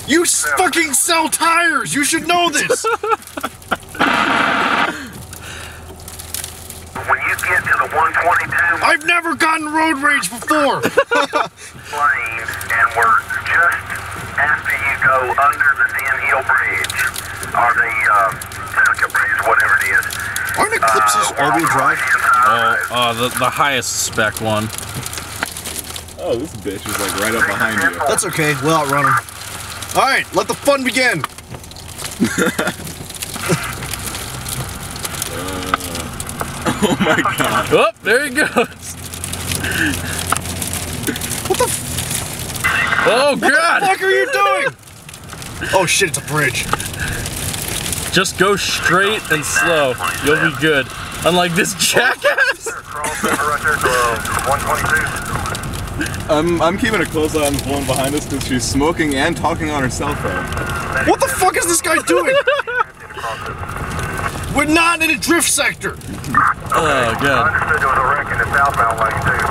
You fucking sell tires! You should know this! When you get to the 122... I've never gotten road rage before! Lane, and we're just after you go under the Thin Hill Bridge, or the Seneca Bridge, whatever it is. Aren't Eclipses all-wheel drive? The highest spec one. Oh, this bitch is like right up behind you. That's okay, we'll outrun him. Alright, let the fun begin! Oh my god. Oh, there he goes. What the Oh god! What the fuck are you doing? Oh shit, it's a bridge. Just go straight and slow. You'll be good. Unlike this jackass. I'm keeping a close eye on the one behind us because she's smoking and talking on her cell phone. What the fuck is this guy doing? We're not in a drift sector. Oh god. I understood there was a wreck in the southbound lane too.